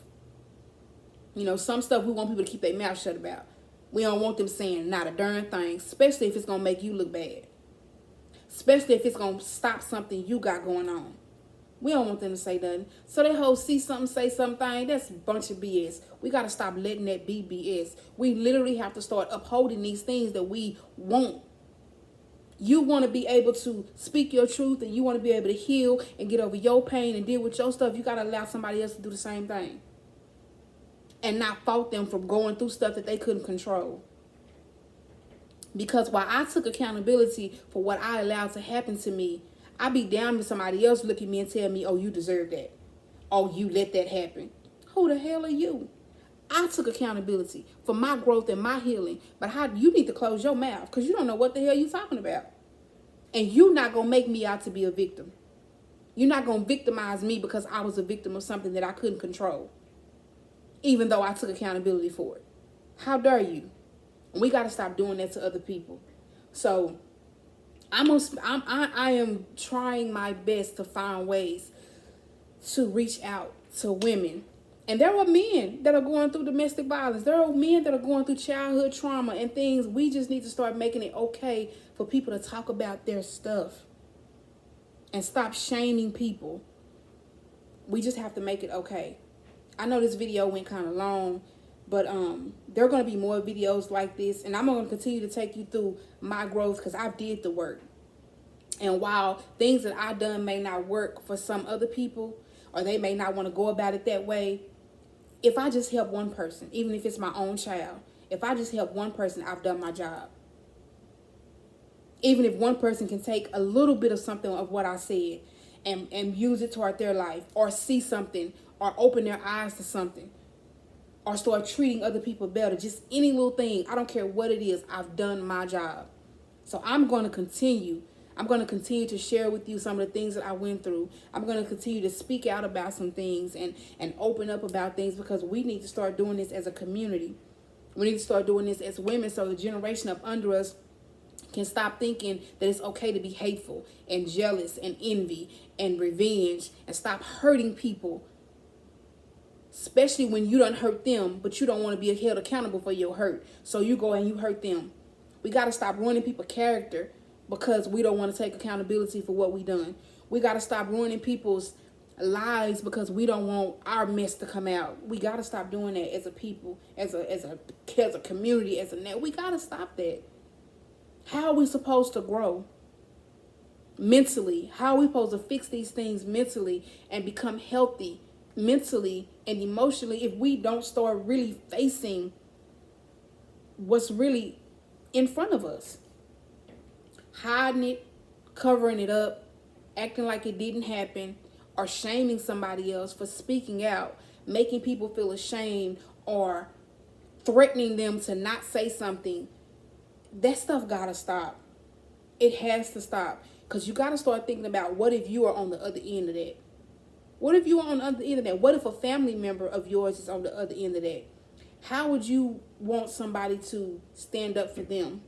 Some stuff we want people to keep their mouth shut about. We don't want them saying not a darn thing, especially if it's going to make you look bad. Especially if it's going to stop something you got going on. We don't want them to say nothing. So that whole see something, say something, that's a bunch of BS. We got to stop letting that be BS. We literally have to start upholding these things that we want. You want to be able to speak your truth and you want to be able to heal and get over your pain and deal with your stuff. You got to allow somebody else to do the same thing. And not fault them for going through stuff that they couldn't control. Because while I took accountability for what I allowed to happen to me, I'd be down to somebody else look at me and tell me, oh, you deserve that. Oh, you let that happen. Who the hell are you? I took accountability for my growth and my healing. But you need to close your mouth because you don't know what the hell you're talking about. And you're not going to make me out to be a victim. You're not going to victimize me because I was a victim of something that I couldn't control. Even though I took accountability for it. How dare you? We got to stop doing that to other people. So I am trying my best to find ways to reach out to women. And there are men that are going through domestic violence. There are men that are going through childhood trauma and things. We just need to start making it okay for people to talk about their stuff. And stop shaming people. We just have to make it okay. I know this video went kind of long. But there are going to be more videos like this. And I'm going to continue to take you through my growth because I did the work. And while things that I've done may not work for some other people, or they may not want to go about it that way, if I just help one person, even if it's my own child, if I just help one person, I've done my job. Even if one person can take a little bit of something of what I said and use it toward their life, or see something, or open their eyes to something, or start treating other people better, just any little thing, I don't care what it is, I've done my job. So I'm going to continue. I'm going to continue to share with you some of the things that I went through. I'm going to continue to speak out about some things and open up about things because we need to start doing this as a community. We need to start doing this as women so the generation up under us can stop thinking that it's okay to be hateful and jealous and envy and revenge and stop hurting people. Especially when you don't hurt them, but you don't want to be held accountable for your hurt. So you go and you hurt them. We got to stop ruining people's character because we don't want to take accountability for what we done. We got to stop ruining people's lives because we don't want our mess to come out. We got to stop doing that as a people, as a community, as a net. We got to stop that. How are we supposed to grow mentally? How are we supposed to fix these things mentally and become healthy mentally and emotionally if we don't start really facing what's really in front of us? Hiding it, covering it up, acting like it didn't happen, or shaming somebody else for speaking out, making people feel ashamed or threatening them to not say something. That stuff gotta stop. It has to stop. Because you gotta start thinking about what if you are on the other end of that? What if you are on the other end of that? What if a family member of yours is on the other end of that? How would you want somebody to stand up for them?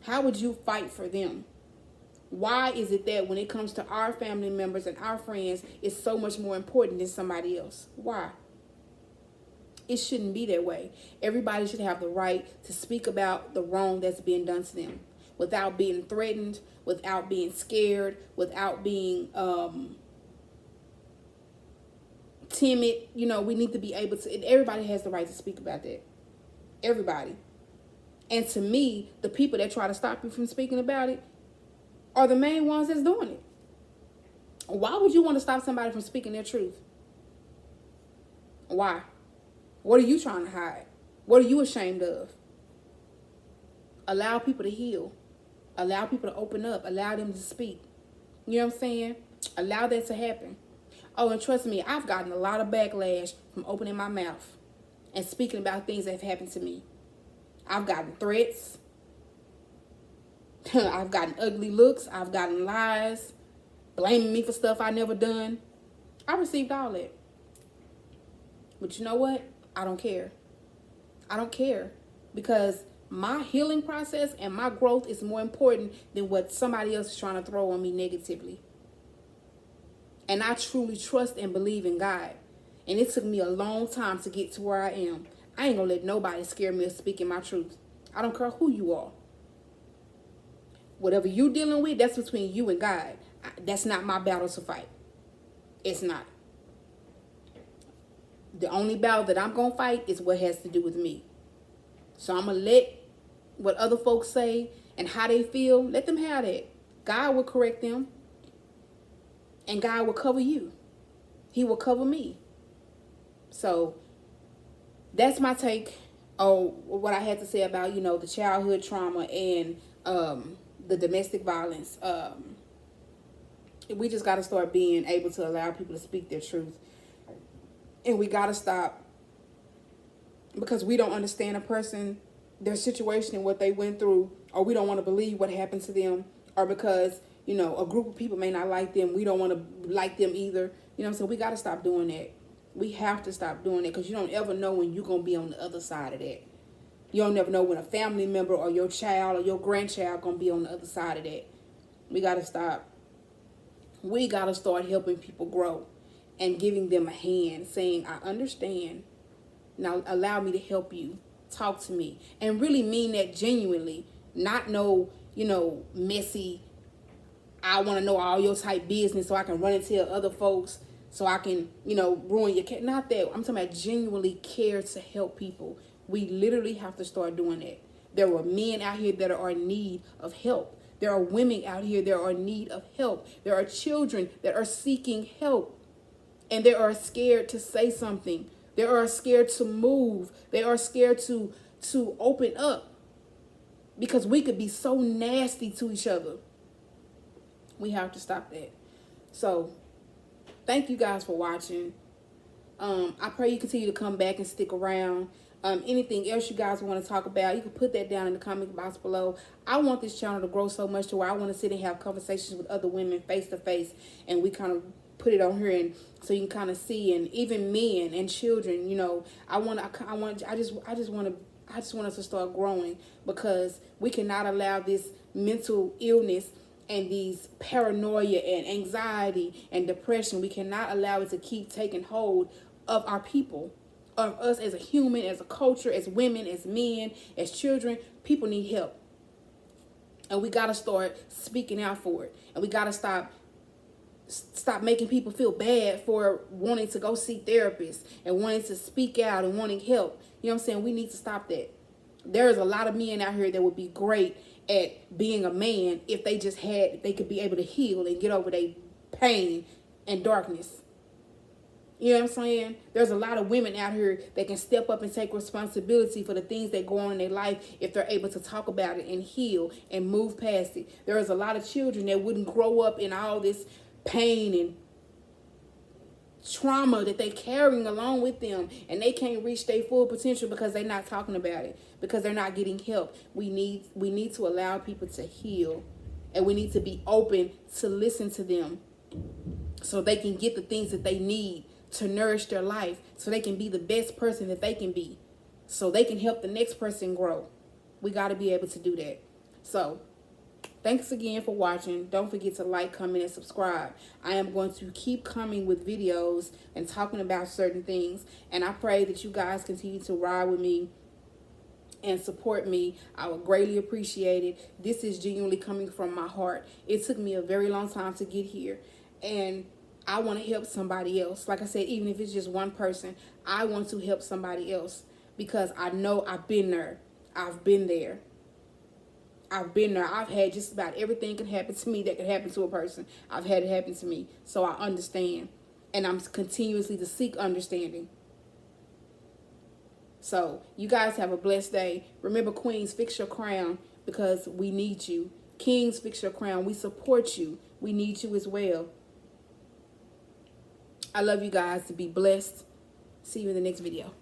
How would you fight for them? Why is it that when it comes to our family members and our friends, it's so much more important than somebody else? Why? It shouldn't be that way. Everybody should have the right to speak about the wrong that's being done to them without being threatened, without being scared, without being timid. We need to be able to, and everybody has the right to speak about that. Everybody. And to me, the people that try to stop you from speaking about it are the main ones that's doing it. Why would you want to stop somebody from speaking their truth? Why? What are you trying to hide? What are you ashamed of? Allow people to heal. Allow people to open up. Allow them to speak. You know what I'm saying? Allow that to happen. Oh, and trust me, I've gotten a lot of backlash from opening my mouth and speaking about things that have happened to me. I've gotten threats. I've gotten ugly looks. I've gotten lies, blaming me for stuff I never done. I received all that. But you know what? I don't care. I don't care. Because my healing process and my growth is more important than what somebody else is trying to throw on me negatively. And I truly trust and believe in God. And it took me a long time to get to where I am. I ain't gonna let nobody scare me of speaking my truth. I don't care who you are. Whatever you dealing with, that's between you and God. That's not my battle to fight. It's not. The only battle that I'm gonna fight is what has to do with me. So I'm gonna let what other folks say and how they feel, let them have that. God will correct them. And God will cover you. He will cover me. So that's my take on what I had to say about, the childhood trauma and the domestic violence. We just got to start being able to allow people to speak their truth. And we got to stop, because we don't understand a person, their situation and what they went through, or we don't want to believe what happened to them, or because, a group of people may not like them, we don't want to like them either. So we got to stop doing that. We have to stop doing it, because you don't ever know when you're going to be on the other side of that. You don't never know when a family member or your child or your grandchild going to be on the other side of that. We got to stop. We got to start helping people grow and giving them a hand, saying, I understand. Now allow me to help you. Talk to me. And really mean that genuinely. Not no, messy, I want to know all your type business so I can run and tell other folks so I can, ruin your care. Not that. I'm talking about genuinely care to help people. We literally have to start doing that. There are men out here that are in need of help. There are women out here that are in need of help. There are children that are seeking help. And they are scared to say something. They are scared to move. They are scared to open up. Because we could be so nasty to each other. We have to stop that. So, thank you guys for watching. I pray you continue to come back and stick around. Anything else you guys want to talk about, you can put that down in the comment box below. I want this channel to grow so much to where I want to sit and have conversations with other women face to face, and we kind of put it on here, and so you can kind of see, and even men and children. I just want us to start growing, because we cannot allow this mental illness and these paranoia and anxiety and depression, we cannot allow it to keep taking hold of our people, of us as a human, as a culture, as women, as men, as children. People need help. And we got to start speaking out for it. And we got to stop making people feel bad for wanting to go see therapists and wanting to speak out and wanting help. You know what I'm saying? We need to stop that. There's a lot of men out here that would be great at being a man if they could be able to heal and get over their pain and darkness. You know what I'm saying? There's a lot of women out here that can step up and take responsibility for the things that go on in their life if they're able to talk about it and heal and move past it. There's a lot of children that wouldn't grow up in all this pain and trauma that they carrying along with them, and they can't reach their full potential because they're not talking about it, because they're not getting help. We need to allow people to heal, and we need to be open to listen to them so they can get the things that they need to nourish their life, so they can be the best person that they can be, so they can help the next person grow. We got to be able to do that. So thanks again for watching. Don't forget to like, comment, and subscribe. I am going to keep coming with videos and talking about certain things. And I pray that you guys continue to ride with me and support me. I would greatly appreciate it. This is genuinely coming from my heart. It took me a very long time to get here. And I want to help somebody else. Like I said, even if it's just one person, I want to help somebody else. Because I know I've been there. I've been there. I've been there. I've had just about everything can happen to me that can happen to a person. I've had it happen to me. So I understand. And I'm continuously to seek understanding. So you guys have a blessed day. Remember, queens, fix your crown, because we need you. Kings, fix your crown. We support you. We need you as well. I love you guys. To be blessed. See you in the next video.